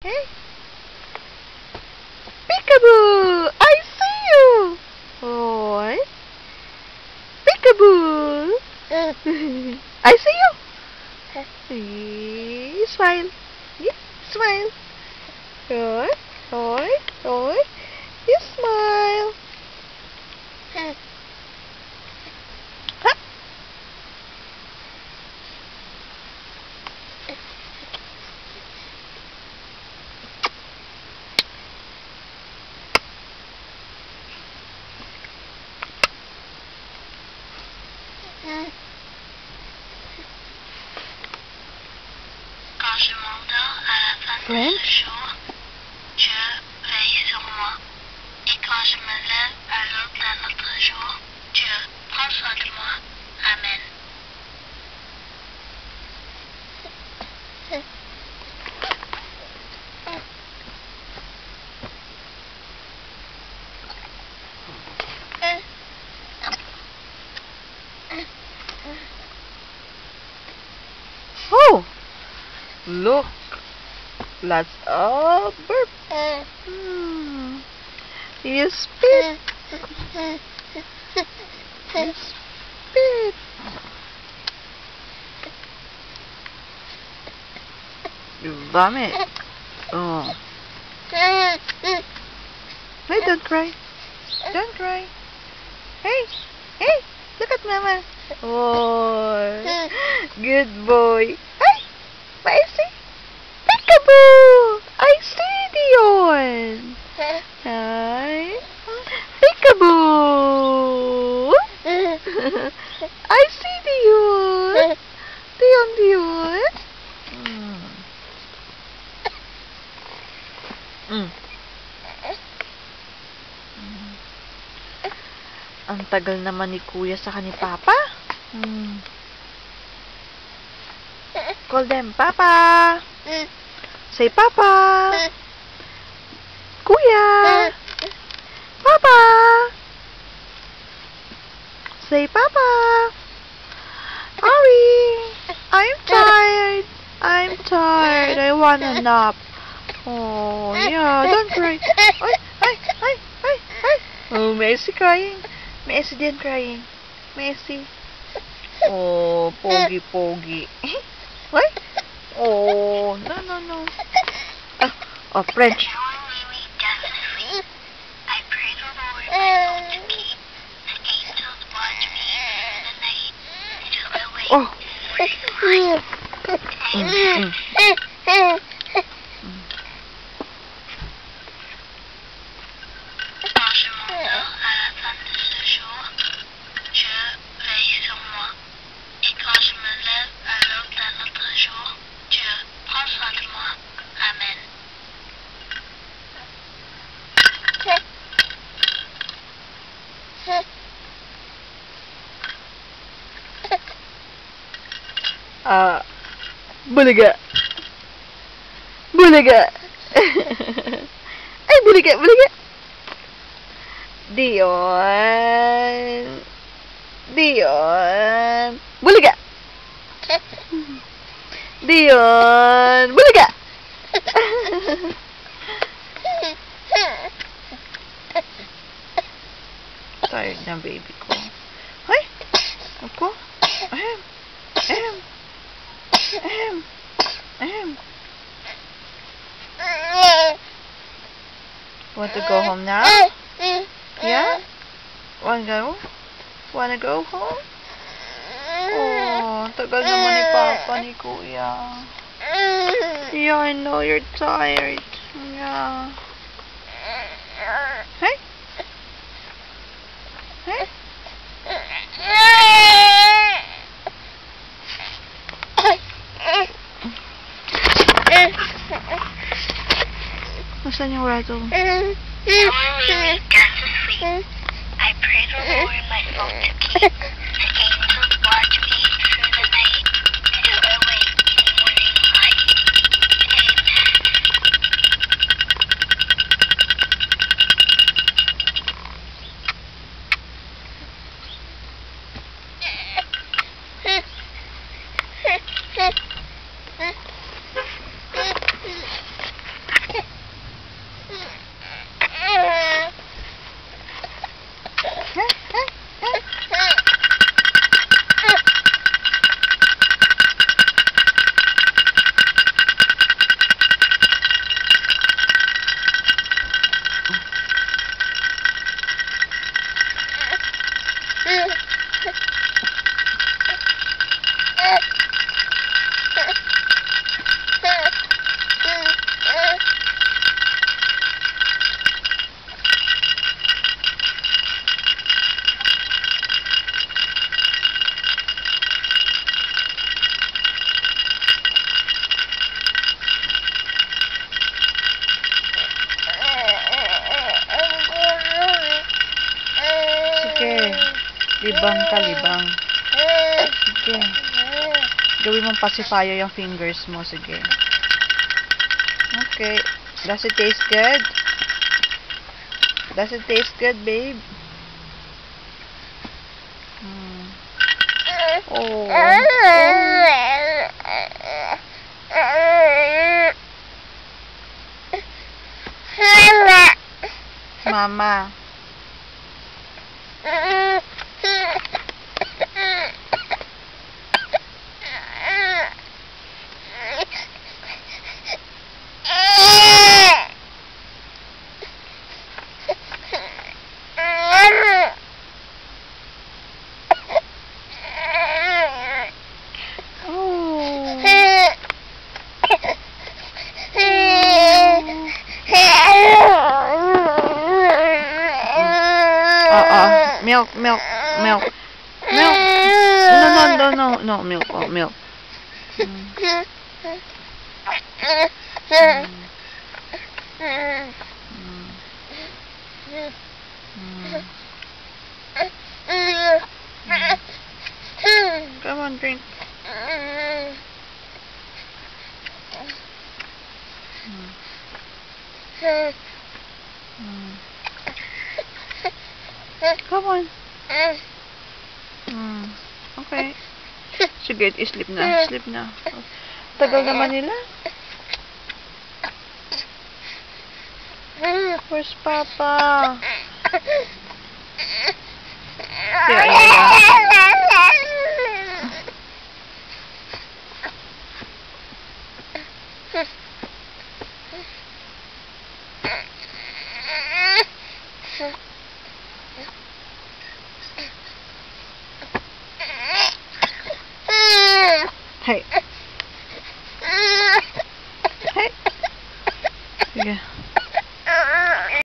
Hey, peekaboo! I see you! Oi, peekaboo! I see you! Smile! Yeah, smile! Oi, oi, oi! You smile! Ha. Quand je m'endors à la fin de ce French? jour, Dieu veille sur moi. Et quand je me lève à l'aube d'un autre jour, Dieu prend soin de moi. Amen. Oh! Look! That's a burp! You spit! You spit! You vomit! Oh. Hey, don't cry! Don't cry! Hey! Hey! Look at Mama! Oh! Good boy! Ay! Maisi! Peekaboo! I see Dion! Hi! Peekaboo! I see Dion! Dion! Ang tagal naman ni Kuya sa ni Papa. Call them Papa. Say Papa. Kuya. Papa. Say Papa. Ari. I'm tired. I'm tired. I wanna nap. Oh, yeah. Don't cry. Ay. Oh, Messi crying. Messi din crying. Messi. Oh, pogi. What? Oh, no. Oh, French. Definitely. I pray the Lord my soul to keep. The angels watch me through the night. To awake Oh. morning light. Amen. Quand je m'endors à la fin de ce jour, Dieu veille sur moi. Et quand je me lève à l'aube d'un autre jour, Dieu prend soin de moi. Amen. Bulaga. Ay, bulaga. Dion. Bulaga. Dion. Bulaga. Tired na baby ko. Ay! Ako? Ahem. Want to go home now? Yeah? Wanna go home? Oh, tagal naman ni Papa ni Kuya. Yeah, I know you're tired. Yeah. Hey? Nasaan yung rattle? Knowing we can't sleep, I pray the Lord my soul to keep. The angels watch me through the night. To awake morning light. Libang ka, libang. Sige. Gawin mong pacifier yung fingers mo. Sige. Okay. Does it taste good? Does it taste good, babe? Oh. Mama. Milk, milk, milk, milk. No, milk, oh, milk. Come on, drink. Come on. Okay. Sige, sleep na. Sleep na. Tagal naman nila. Where's Papa? Hey. Hey. Sige.